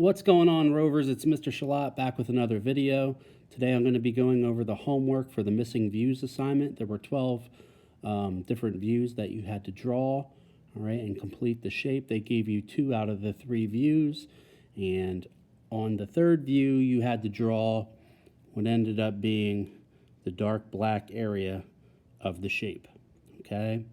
What's going on, Rovers? It's Mr. Shalat back with another video. Today I'm going to be going over the homework for the missing views assignment. There were 12 different views that you had to draw, all right, and complete the shape. They gave you 2 out of the 3 views, and on the third view you had to draw what ended up being the dark black area of the shape, okay?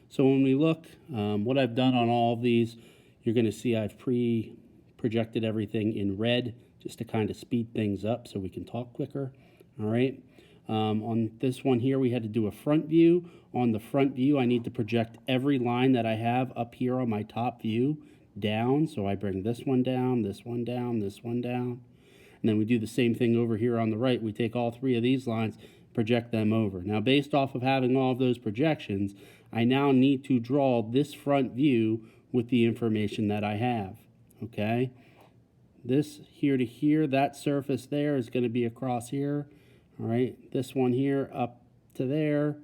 So when we look, what I've done on all of these, you're going to see I've projected everything in red just to kind of speed things up so we can talk quicker. All right. On this one here, we had to do a front view. On the front view, I need to project every line that I have up here on my top view down. So I bring this one down, this one down, this one down. And then we do the same thing over here on the right. We take all 3 of these lines, project them over. Now, based off of having all of those projections, I now need to draw this front view with the information that I have. Okay, this here to here, that surface there is going to be across here. All right, this one here up to there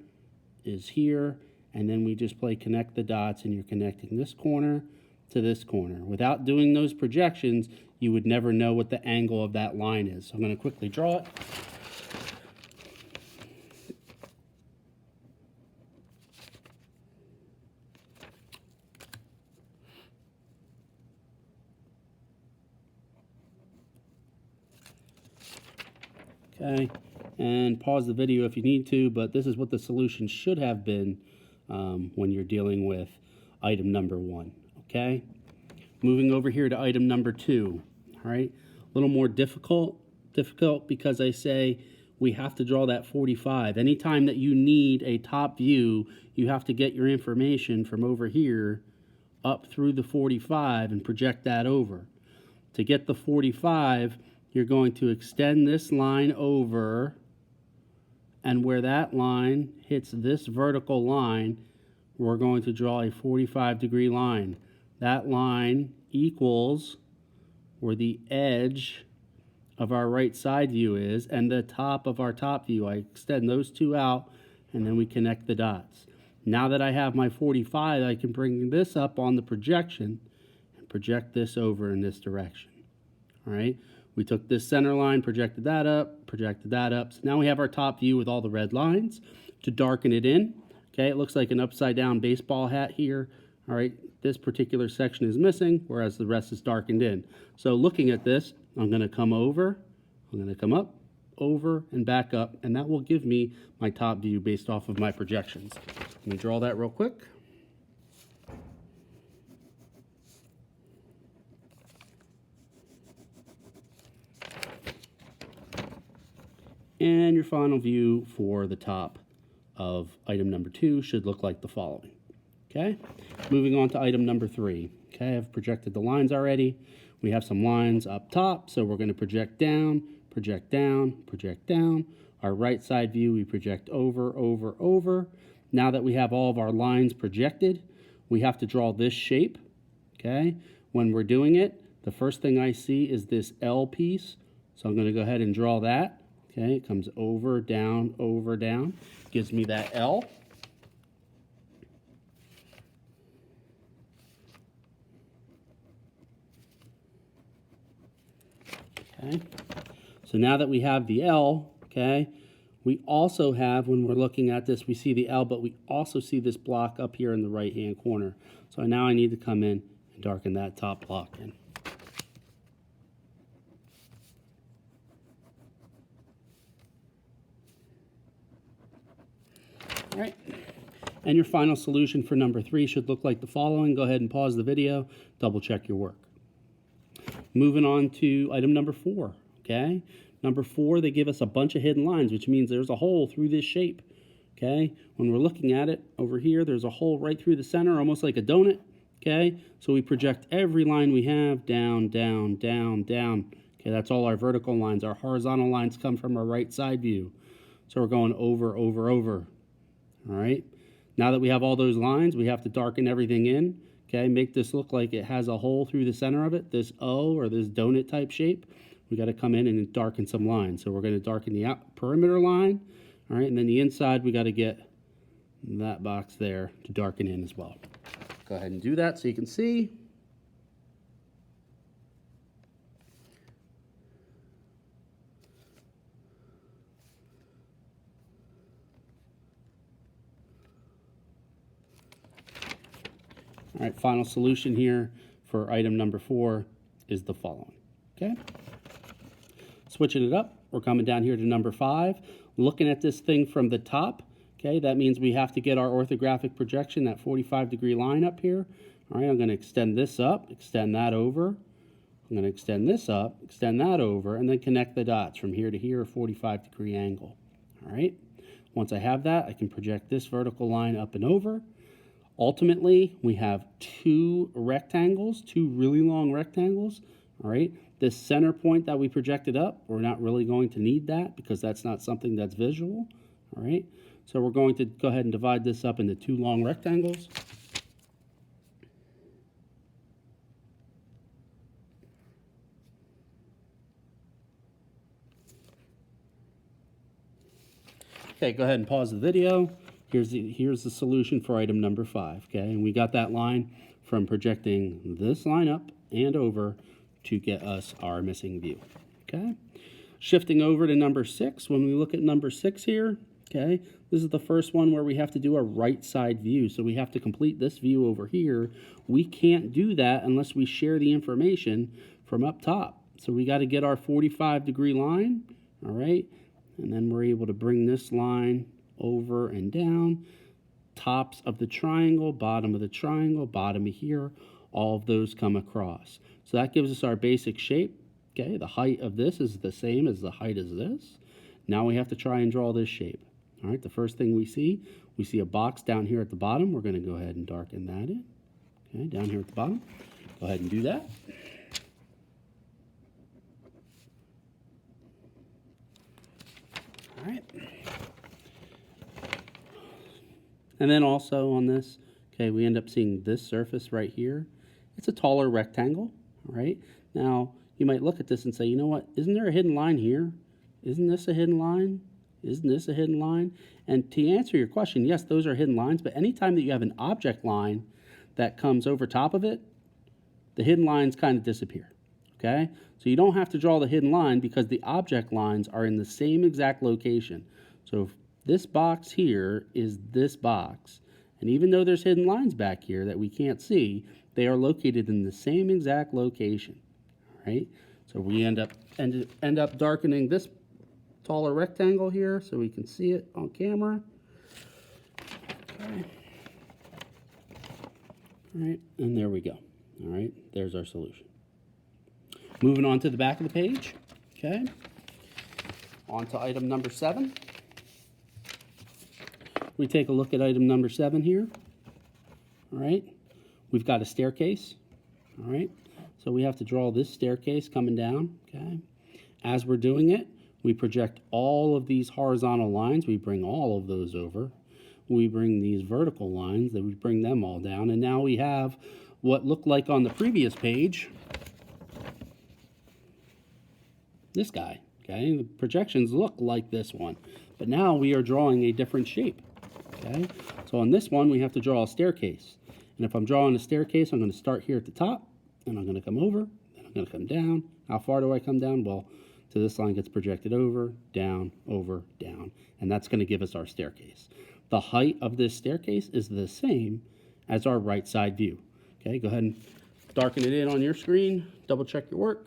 is here, and then we just play connect the dots, and you're connecting this corner to this corner. Without doing those projections, you would never know what the angle of that line is. So I'm going to quickly draw it. Okay, and pause the video if you need to, but this is what the solution should have been when you're dealing with item number 1, okay? Moving over here to item number 2, all right? A little more difficult because I say we have to draw that 45. Anytime that you need a top view, you have to get your information from over here up through the 45 and project that over. To get the 45, you're going to extend this line over, and where that line hits this vertical line, we're going to draw a 45-degree line. That line equals where the edge of our right side view is and the top of our top view. I extend those 2 out, and then we connect the dots. Now that I have my 45, I can bring this up on the projection and project this over in this direction. All right? We took this center line, projected that up. So now we have our top view with all the red lines. To darken it in, okay, it looks like an upside down baseball hat here. All right, this particular section is missing, whereas the rest is darkened in. So looking at this, I'm going to come over, I'm going to come up, over, and back up, and that will give me my top view based off of my projections. Let me draw that real quick. And your final view for the top of item number 2 should look like the following. Okay, moving on to item number 3. Okay, I've projected the lines already. We have some lines up top, so we're going to project down, project down, project down. Our right side view, we project over, over, over. Now that we have all of our lines projected, we have to draw this shape. Okay, when we're doing it, the first thing I see is this L piece, so I'm going to go ahead and draw that. Okay, it comes over, down, gives me that L. Okay, so now that we have the L, okay, we also have, when we're looking at this, we see the L, but we also see this block up here in the right-hand corner. So now I need to come in and darken that top block in. All right, and your final solution for number 3 should look like the following. Go ahead and pause the video, double check your work. Moving on to item number 4, okay? Number 4, they give us a bunch of hidden lines, which means there's a hole through this shape, okay? When we're looking at it over here, there's a hole right through the center, almost like a donut, okay? So we project every line we have down, down, down, down. Okay, that's all our vertical lines. Our horizontal lines come from our right side view. So we're going over, over, over. All right, now that we have all those lines, we have to darken everything in, okay, make this look like it has a hole through the center of it, this O or this donut type shape. We got to come in and darken some lines. So we're going to darken the perimeter line, all right, and then the inside, we got to get that box there to darken in as well. Go ahead and do that so you can see. All right, final solution here for item number 4 is the following, okay? Switching it up, we're coming down here to number 5. Looking at this thing from the top, okay, that means we have to get our orthographic projection, that 45-degree line up here. All right, I'm going to extend this up, extend that over. I'm going to extend this up, extend that over, and then connect the dots from here to here, a 45-degree angle. All right, once I have that, I can project this vertical line up and over. Ultimately, we have 2 rectangles, 2 really long rectangles. All right, this center point that we projected up, we're not really going to need that because that's not something that's visual. All right, so we're going to go ahead and divide this up into 2 long rectangles. Okay, go ahead and pause the video. Here's the solution for item number 5, okay? And we got that line from projecting this line up and over to get us our missing view, okay? Shifting over to number 6, when we look at number 6 here, okay, this is the first one where we have to do a right side view. So we have to complete this view over here. We can't do that unless we share the information from up top. So we got to get our 45-degree line, all right? And then we're able to bring this line over and down, tops of the triangle, bottom of the triangle, bottom of here, all of those come across. So that gives us our basic shape, okay? The height of this is the same as the height of this. Now we have to try and draw this shape. All right, the first thing we see a box down here at the bottom. We're going to go ahead and darken that in, okay, down here at the bottom. Go ahead and do that. All right. And then also on this, okay, we end up seeing this surface right here. It's a taller rectangle, all right? Now, you might look at this and say, you know what, isn't there a hidden line here? Isn't this a hidden line? Isn't this a hidden line? And to answer your question, yes, those are hidden lines, but anytime that you have an object line that comes over top of it, the hidden lines kind of disappear, okay? So you don't have to draw the hidden line because the object lines are in the same exact location. So if this box here is this box, and even though there's hidden lines back here that we can't see, they are located in the same exact location, all right? So we end up darkening this taller rectangle here so we can see it on camera. Okay. All right, and there we go. All right, there's our solution. Moving on to the back of the page, okay? On to item number 7. We take a look at item number 7 here. All right, we've got a staircase. All right, so we have to draw this staircase coming down, okay? As we're doing it, we project all of these horizontal lines. We bring all of those over. We bring these vertical lines, then we bring them all down. And now we have what looked like on the previous page, this guy, okay? The projections look like this one, but now we are drawing a different shape, okay? So on this one, we have to draw a staircase. And if I'm drawing a staircase, I'm going to start here at the top, and I'm going to come over, and I'm going to come down. How far do I come down? Well, to this line gets projected over, down, and that's going to give us our staircase. The height of this staircase is the same as our right side view. Okay, go ahead and darken it in on your screen, double check your work.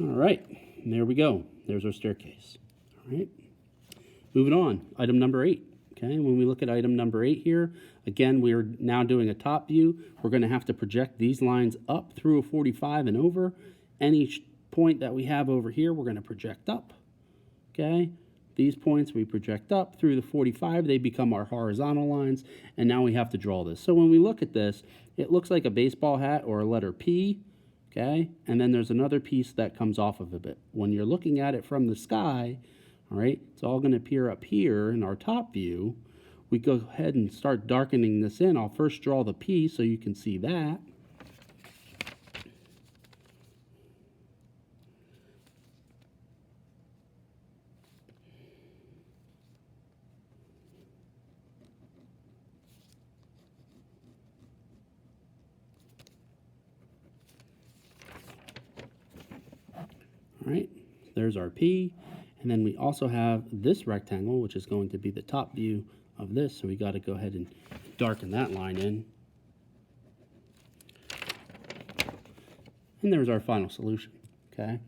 All right, there we go. There's our staircase. All right, moving on, item number 8. Okay, when we look at item number 8 here, again, we're now doing a top view. We're going to have to project these lines up through a 45 and over. Any point that we have over here, we're going to project up. Okay, these points we project up through the 45. They become our horizontal lines, and now we have to draw this. So when we look at this, it looks like a baseball hat or a letter P. Okay, and then there's another piece that comes off of it. When you're looking at it from the sky, all right, it's all going to appear up here in our top view. We go ahead and start darkening this in. I'll first draw the P so you can see that. All right, There's our P. And then we also have this rectangle, which is going to be the top view of this. So we got to go ahead and darken that line in. And there's our final solution, okay,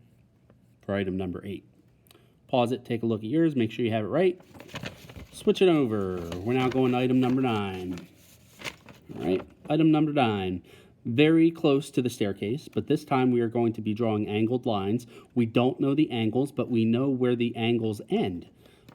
for item number 8. Pause it, take a look at yours, make sure you have it right. Switch it over. We're now going to item number 9. All right, item number 9. Very close to the staircase, but this time we are going to be drawing angled lines. We don't know the angles, but we know where the angles end.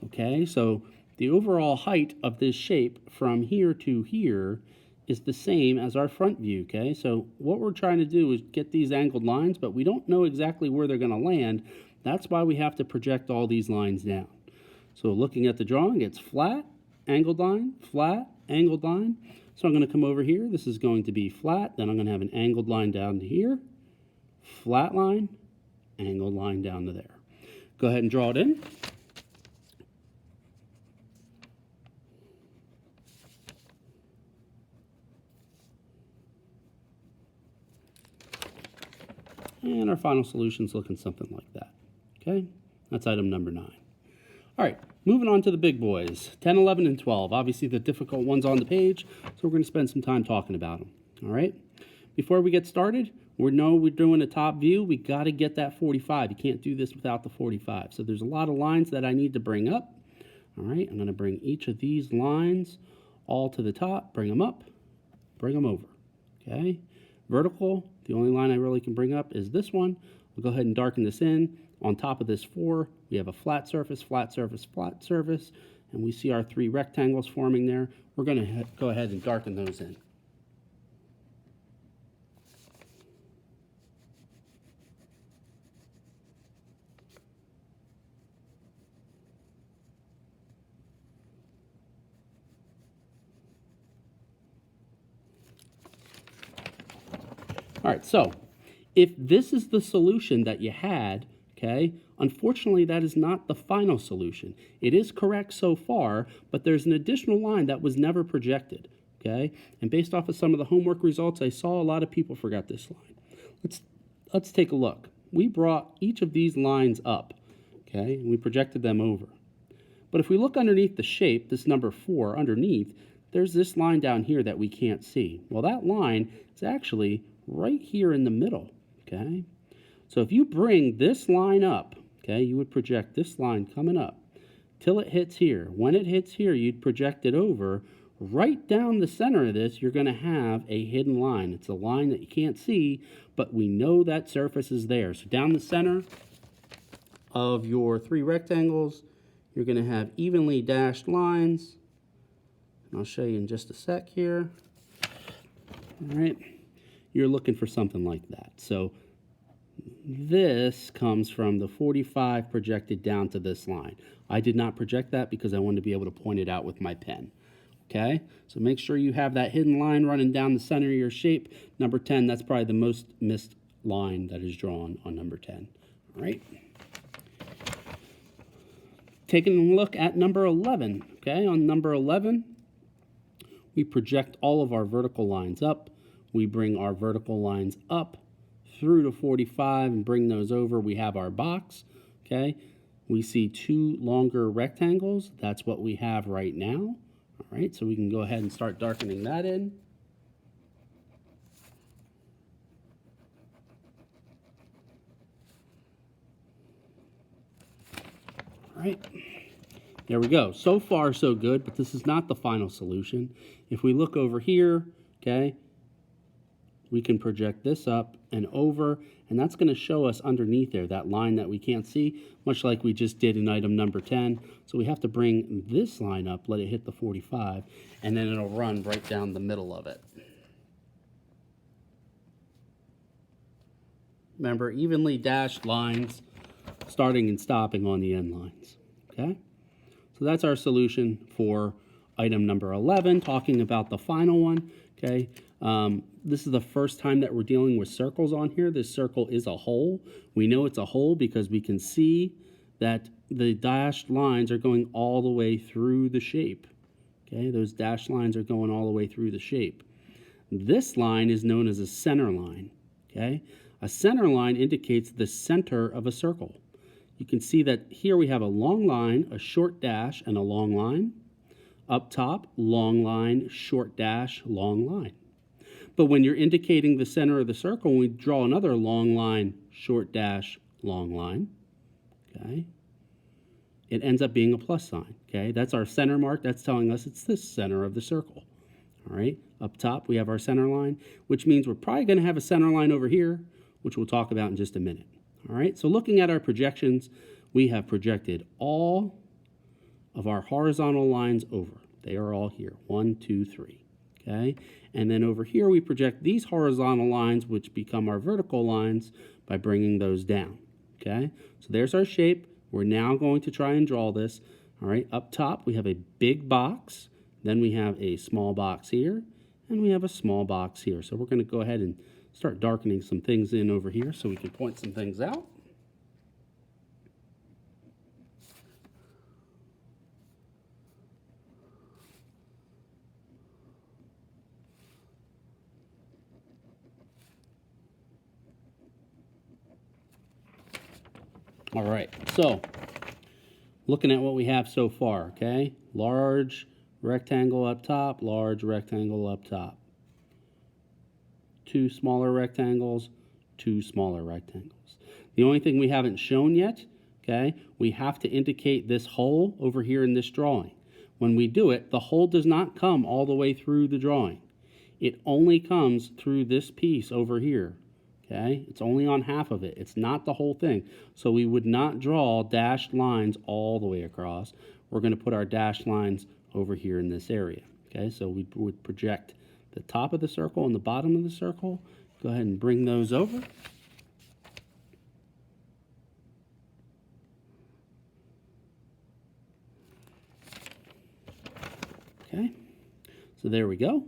Okay, so the overall height of this shape from here to here is the same as our front view. Okay, so what we're trying to do is get these angled lines, but we don't know exactly where they're going to land. That's why we have to project all these lines down. So looking at the drawing, it's flat, angled line, flat, angled line. So I'm going to come over here. This is going to be flat. Then I'm going to have an angled line down to here. Flat line, angled line down to there. Go ahead and draw it in. And our final solution's looking something like that. Okay, that's item number 9. All right, moving on to the big boys, 10, 11, and 12. Obviously the difficult ones on the page, so we're going to spend some time talking about them. All right, before we get started, we're doing a top view. We got to get that 45. You can't do this without the 45. So there's a lot of lines that I need to bring up. All right, I'm going to bring each of these lines all to the top, bring them up, bring them over. Okay, vertical, the only line I really can bring up is this one. We'll go ahead and darken this in. On top of this 4, we have a flat surface, flat surface, flat surface, and we see our 3 rectangles forming there. We're going to go ahead and darken those in. All right, so if this is the solution that you had, okay, unfortunately that is not the final solution. It is correct so far, but there's an additional line that was never projected, okay? And based off of some of the homework results, I saw a lot of people forgot this line. Let's take a look. We brought each of these lines up, okay, and we projected them over. But if we look underneath the shape, this number 4 underneath, there's this line down here that we can't see. Well, that line is actually right here in the middle, okay? So if you bring this line up, okay, you would project this line coming up till it hits here. When it hits here, you'd project it over. Right down the center of this, you're going to have a hidden line. It's a line that you can't see, but we know that surface is there. So down the center of your 3 rectangles, you're going to have evenly dashed lines. And I'll show you in just a sec here. All right. You're looking for something like that. So this comes from the 45 projected down to this line. I did not project that because I wanted to be able to point it out with my pen. Okay, so make sure you have that hidden line running down the center of your shape. Number 10, that's probably the most missed line that is drawn on number 10. All right. Taking a look at number 11. Okay, on number 11, we project all of our vertical lines up. We bring our vertical lines up through to 45 and bring those over. We have our box, okay? We see 2 longer rectangles. That's what we have right now. All right, so we can go ahead and start darkening that in. All right, there we go. So far, so good, but this is not the final solution. If we look over here, okay, we can project this up and over, and that's going to show us underneath there, that line that we can't see, much like we just did in item number 10. So we have to bring this line up, let it hit the 45, and then it'll run right down the middle of it. Remember, evenly dashed lines, starting and stopping on the end lines, okay? So that's our solution for item number 11, talking about the final one, okay? This is the first time that we're dealing with circles on here. This circle is a hole. We know it's a hole because we can see that the dashed lines are going all the way through the shape. Okay, those dashed lines are going all the way through the shape. This line is known as a center line. Okay, a center line indicates the center of a circle. you can see that here we have a long line, a short dash, and a long line. Up top, long line, short dash, long line. But when you're indicating the center of the circle, we draw another long line, short dash, long line, okay? It ends up being a plus sign, okay? That's our center mark. That's telling us it's this center of the circle, all right? Up top, we have our center line, which means we're probably going to have a center line over here, which we'll talk about in just a minute, all right? So looking at our projections, we have projected all of our horizontal lines over. They are all here, 1, 2, 3, okay? And then over here, we project these horizontal lines, which become our vertical lines, by bringing those down, okay? So there's our shape. We're now going to try and draw this, all right? Up top, we have a big box. Then we have a small box here, and we have a small box here. So we're going to go ahead and start darkening some things in over here so we can point some things out. All right, so looking at what we have so far, okay? Large rectangle up top, large rectangle up top. 2 smaller rectangles, 2 smaller rectangles. The only thing we haven't shown yet, okay, we have to indicate this hole over here in this drawing. When we do it, the hole does not come all the way through the drawing. It only comes through this piece over here. Okay, it's only on half of it. It's not the whole thing. So we would not draw dashed lines all the way across. We're going to put our dashed lines over here in this area. Okay, so we would project the top of the circle and the bottom of the circle. Go ahead and bring those over. Okay, so there we go.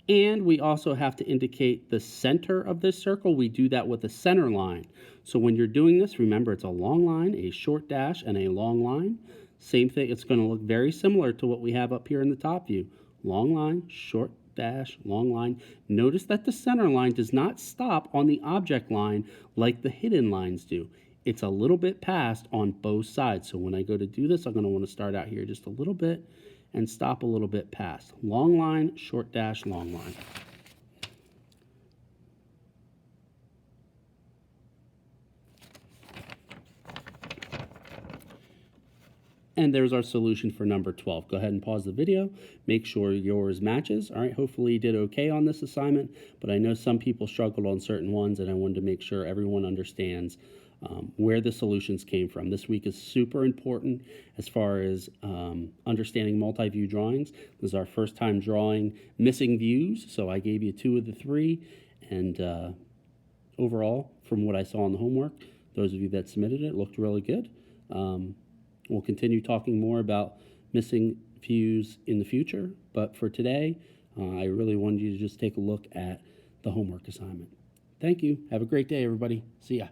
And we also have to indicate the center of this circle. We do that with a center line. So when you're doing this, remember it's a long line, a short dash, and a long line. Same thing, it's going to look very similar to what we have up here in the top view. Long line, short dash, long line. Notice that the center line does not stop on the object line like the hidden lines do. It's a little bit past on both sides. So when I go to do this, I'm going to want to start out here just a little bit and stop a little bit past. Long line, short dash, long line. And there's our solution for number 12. Go ahead and pause the video. Make sure yours matches. All right, hopefully you did okay on this assignment, but I know some people struggled on certain ones, and I wanted to make sure everyone understands where the solutions came from. This week is super important as far as understanding multi-view drawings. This is our first time drawing missing views, so I gave you 2 of the 3, and overall, from what I saw on the homework, those of you that submitted it looked really good. We'll continue talking more about missing views in the future, but for today, I really wanted you to just take a look at the homework assignment. Thank you. Have a great day, everybody. See ya.